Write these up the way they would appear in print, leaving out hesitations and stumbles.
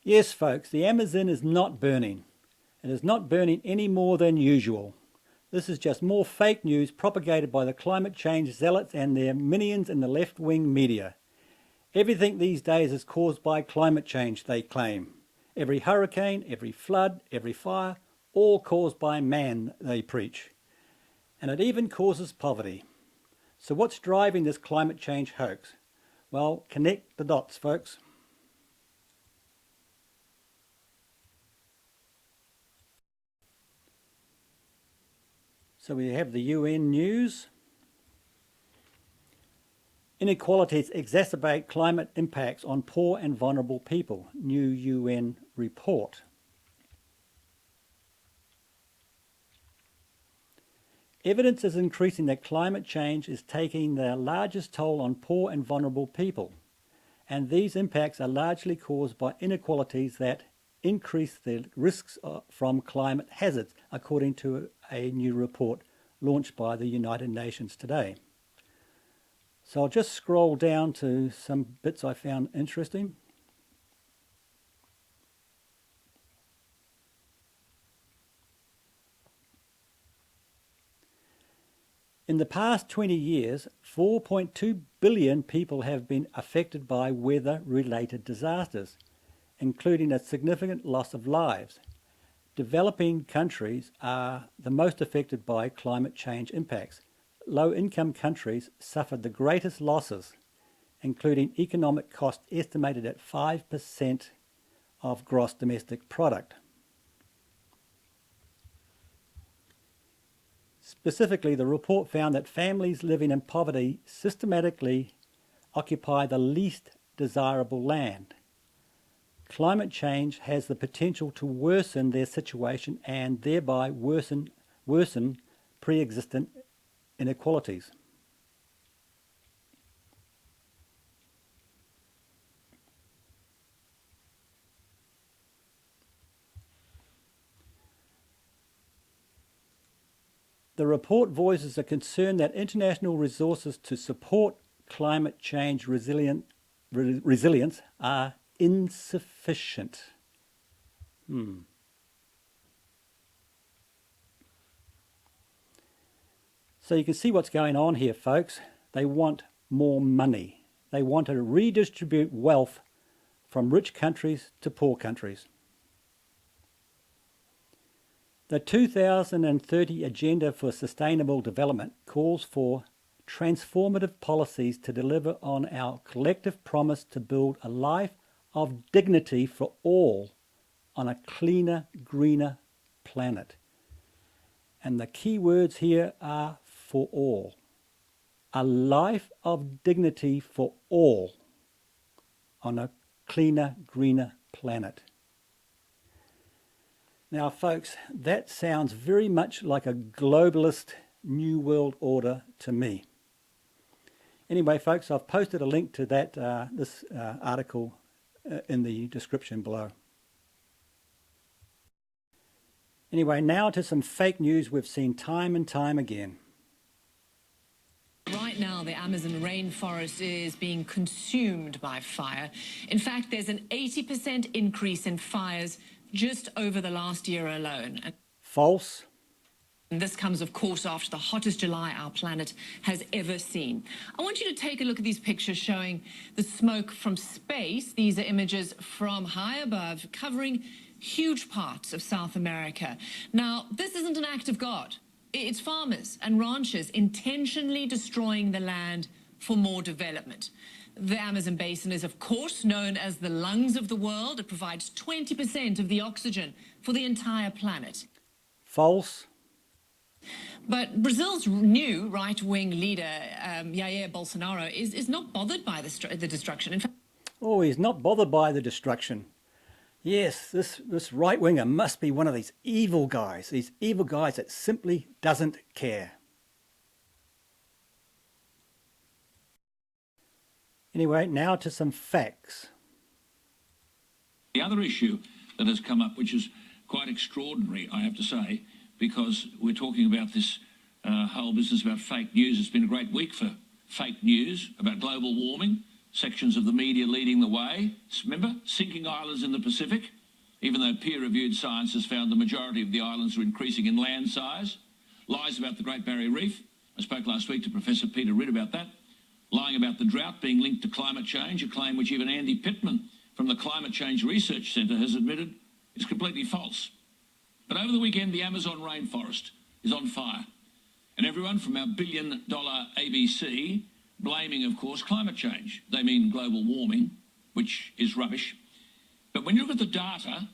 Yes, folks, the Amazon is not burning. It is not burning any more than usual. This is just more fake news propagated by the climate change zealots and their minions in the left-wing media. Everything these days is caused by climate change, they claim. Every hurricane, every flood, every fire, all caused by man, they preach. And it even causes poverty. So what's driving this climate change hoax? Well, connect the dots, folks. So we have the UN news. Inequalities exacerbate climate impacts on poor and vulnerable people. New UN report. Evidence is increasing that climate change is taking the largest toll on poor and vulnerable people. And these impacts are largely caused by inequalities that increase the risks from climate hazards, according to a new report launched by the United Nations today. So I'll just scroll down to some bits I found interesting. In the past 20 years, 4.2 billion people have been affected by weather-related disasters, including a significant loss of lives. Developing countries are the most affected by climate change impacts. Low-income countries suffered the greatest losses, including economic cost estimated at 5% of gross domestic product. Specifically, the report found that families living in poverty systematically occupy the least desirable land. Climate change has the potential to worsen their situation and thereby worsen pre-existent inequalities. The report voices a concern that international resources to support climate change resilience are insufficient. So you can see what's going on here, folks. They want more money. They want to redistribute wealth from rich countries to poor countries. The 2030 Agenda for Sustainable Development calls for transformative policies to deliver on our collective promise to build a life of dignity for all on a cleaner, greener planet. And the key words here are for all. A life of dignity for all on a cleaner, greener planet. Now, folks, that sounds very much like a globalist New World Order to me. Anyway, folks, I've posted a link to that this article in the description below. Anyway, now to some fake news we've seen time and time again. Right now, the Amazon rainforest is being consumed by fire. In fact, there's an 80% increase in fires just over the last year alone. False. And this comes, of course, after the hottest July our planet has ever seen. I want you to take a look at these pictures showing the smoke from space. These are images from high above covering huge parts of South America. Now, this isn't an act of God. It's farmers and ranchers intentionally destroying the land for more development. The Amazon basin is, of course, known as the lungs of the world. It provides 20% of the oxygen for the entire planet. False. But Brazil's new right-wing leader, Jair Bolsonaro, is not bothered by the destruction. In fact, oh, he's not bothered by the destruction. Yes, this right-winger must be one of these evil guys that simply doesn't care. Anyway, now to some facts. The other issue that has come up, which is quite extraordinary, I have to say, because we're talking about this whole business about fake news. It's been a great week for fake news about global warming. sections of the media leading the way. Remember, sinking islands in the Pacific, even though peer-reviewed science has found the majority of the islands are increasing in land size. Lies about the Great Barrier Reef. I spoke last week to Professor Peter Ridd about that. Lying about the drought being linked to climate change, a claim which even Andy Pittman from the Climate Change Research Centre has admitted is completely false. But over the weekend, the Amazon rainforest is on fire. And everyone from our billion-dollar ABC blaming, of course, climate change. They mean global warming, which is rubbish. But when you look at the data,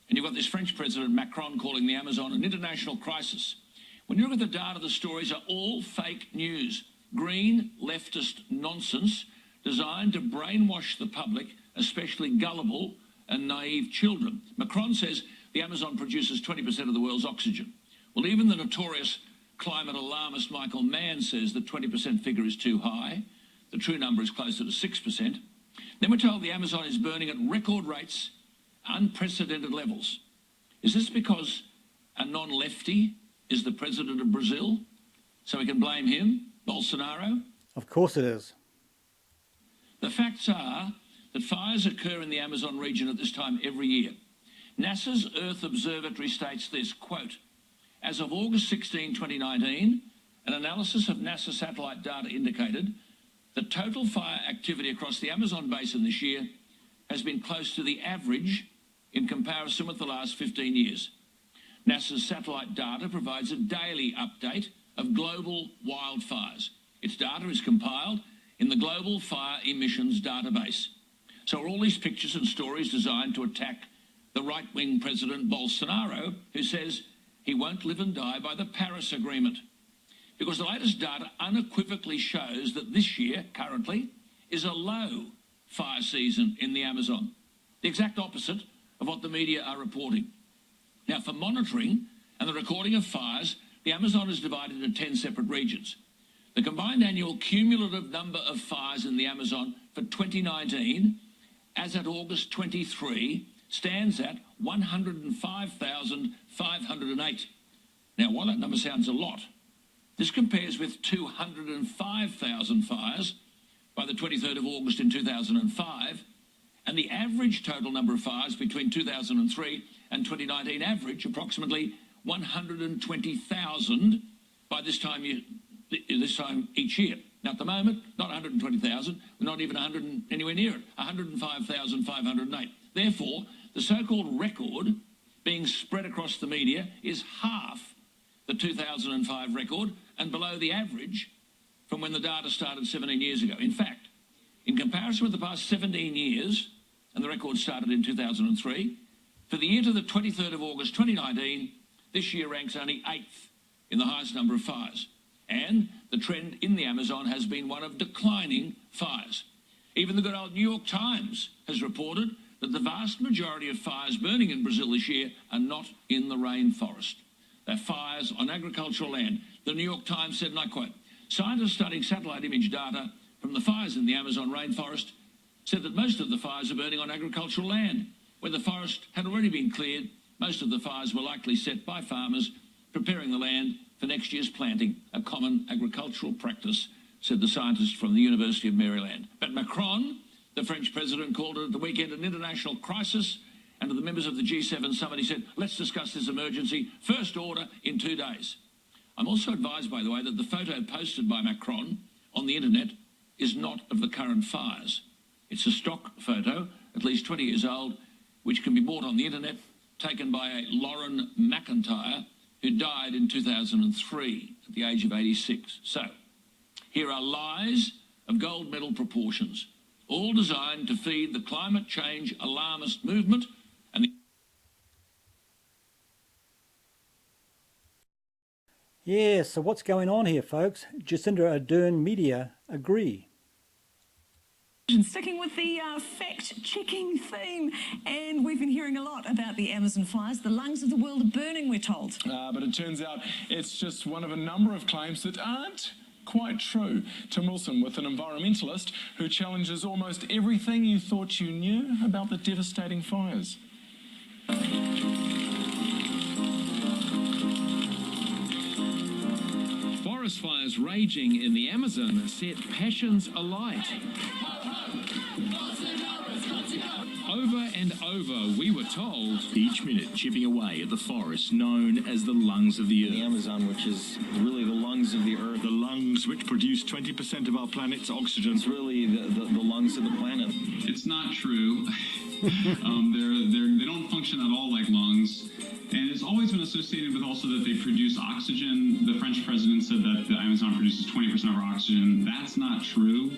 and you've got this French President Macron calling the Amazon an international crisis, when you look at the data, the stories are all fake news. Green leftist nonsense designed to brainwash the public, especially gullible and naive children. Macron says the Amazon produces 20% of the world's oxygen. Well, even the notorious climate alarmist Michael Mann says the 20% figure is too high. The true number is closer to 6%. Then we're told the Amazon is burning at record rates, unprecedented levels. Is this because a non-lefty is the president of Brazil? So we can blame him, Bolsonaro? Of course it is. The facts are that fires occur in the Amazon region at this time every year. NASA's Earth Observatory states this, quote, as of August 16, 2019, an analysis of NASA satellite data indicated that total fire activity across the Amazon basin this year has been close to the average in comparison with the last 15 years. NASA's satellite data provides a daily update of global wildfires. Its data is compiled in the Global Fire Emissions Database. So are all these pictures and stories designed to attack the right-wing President Bolsonaro, who says he won't live and die by the Paris Agreement? Because the latest data unequivocally shows that this year, currently, is a low fire season in the Amazon. The exact opposite of what the media are reporting. Now, for monitoring and the recording of fires, the Amazon is divided into 10 separate regions. The combined annual cumulative number of fires in the Amazon for 2019, as at August 23, stands at 105,508. Now, while that number sounds a lot, this compares with 205,000 fires by the 23rd of August in 2005, and the average total number of fires between 2003 and 2019 average approximately 120,000 by this time each year. Now, at the moment, not 120,000, not even 100, anywhere near it, 105,508. Therefore, the so-called record being spread across the media is half the 2005 record and below the average from when the data started 17 years ago. In fact, in comparison with the past 17 years, and the record started in 2003, for the year to the 23rd of August 2019, this year ranks only 8th in the highest number of fires. And the trend in the Amazon has been one of declining fires. Even the good old New York Times has reported that the vast majority of fires burning in Brazil this year are not in the rainforest. They're fires on agricultural land. The New York Times said, and I quote, scientists studying satellite image data from the fires in the Amazon rainforest said that most of the fires are burning on agricultural land. Where the forest had already been cleared, most of the fires were likely set by farmers preparing the land for next year's planting, a common agricultural practice, said the scientist from the University of Maryland. But Macron, the French president, called it at the weekend an international crisis, and to the members of the G7 summit, he said, let's discuss this emergency, first order in 2 days. I'm also advised, by the way, that the photo posted by Macron on the internet is not of the current fires. It's a stock photo, at least 20 years old, which can be bought on the internet, taken by a Lauren McIntyre, who died in 2003 at the age of 86. So, here are lies of gold medal proportions, all designed to feed the climate change alarmist movement and the... Yeah, so what's going on here, folks? Jacinda Ardern media agree. Sticking with the fact-checking theme, and we've been hearing a lot about the Amazon fires. The lungs of the world are burning, we're told. But it turns out it's just one of a number of claims that aren't quite true. Tim Wilson with an environmentalist who challenges almost everything you thought you knew about the devastating fires. Forest fires raging in the Amazon set passions alight. over and over we were told Each minute chipping away at the forest known as the lungs of the earth. The Amazon, which is really the lungs of the earth. The lungs which produce 20% of our planet's oxygen. It's really the lungs of the planet. It's not true. They don't function at all like lungs. And it's always been associated with also that they produce oxygen. The French president said that the Amazon produces 20% of our oxygen. That's not true.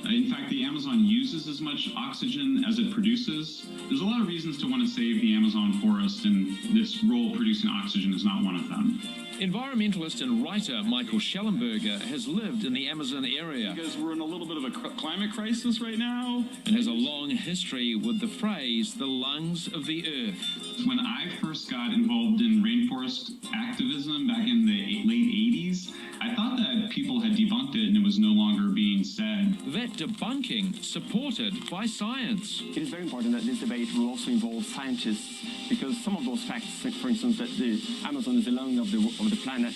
In fact, the Amazon uses as much oxygen as it produces. There's a lot of reasons to want to save the Amazon forest, and this role producing oxygen is not one of them. environmentalist and writer Michael Schellenberger has lived in the Amazon area Because we're in a little bit of a climate crisis right now. and has a long history with the phrase the lungs of the earth. When I first got involved in rainforest activism back in the late 80s, I thought that people had debunked it and it was no longer being said. That debunking supported by science. It is very important that this debate will also involve scientists, because some of those facts, for instance, that the Amazon is the lung of the planet,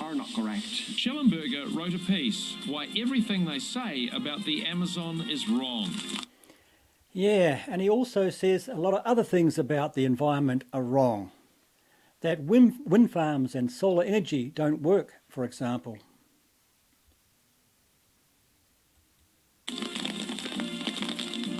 are not correct. Schellenberger wrote a piece, Why Everything They Say About the Amazon is Wrong. Yeah, and he also says a lot of other things about the environment are wrong. That wind farms and solar energy don't work, for example.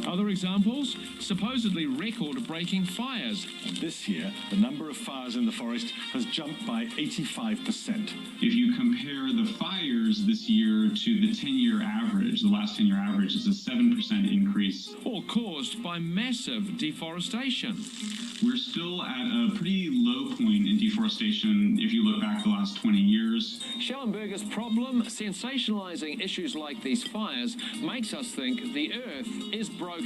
Other examples? Supposedly record-breaking fires. This year, the number of fires in the forest has jumped by 85%. If you compare the fires this year to the 10-year average, the last 10-year average is a 7% increase. All caused by massive deforestation. We're still at a pretty low point in deforestation if you look back the last 20 years. Schellenberger's problem, sensationalizing issues like these fires, makes us think the Earth is broken.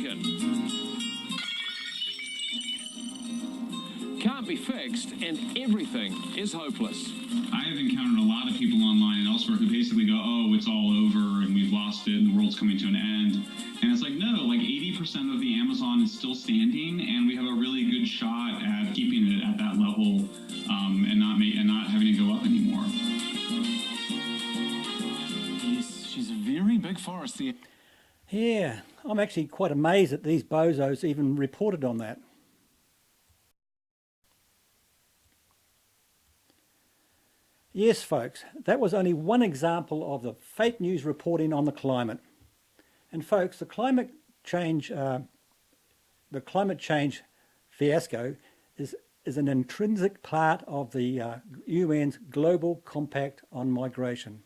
Can't be fixed, and everything is hopeless. I have encountered a lot of people online and elsewhere who basically go, oh, it's all over and we've lost it and the world's coming to an end. And it's like, no, like 80% of the Amazon is still standing and we have a really good shot at keeping it at that level and not having to go up anymore. She's a very big forest. Yeah, I'm actually quite amazed that these bozos even reported on that. Yes, folks, that was only one example of the fake news reporting on the climate. And folks, the climate change fiasco is an intrinsic part of the UN's Global Compact on Migration.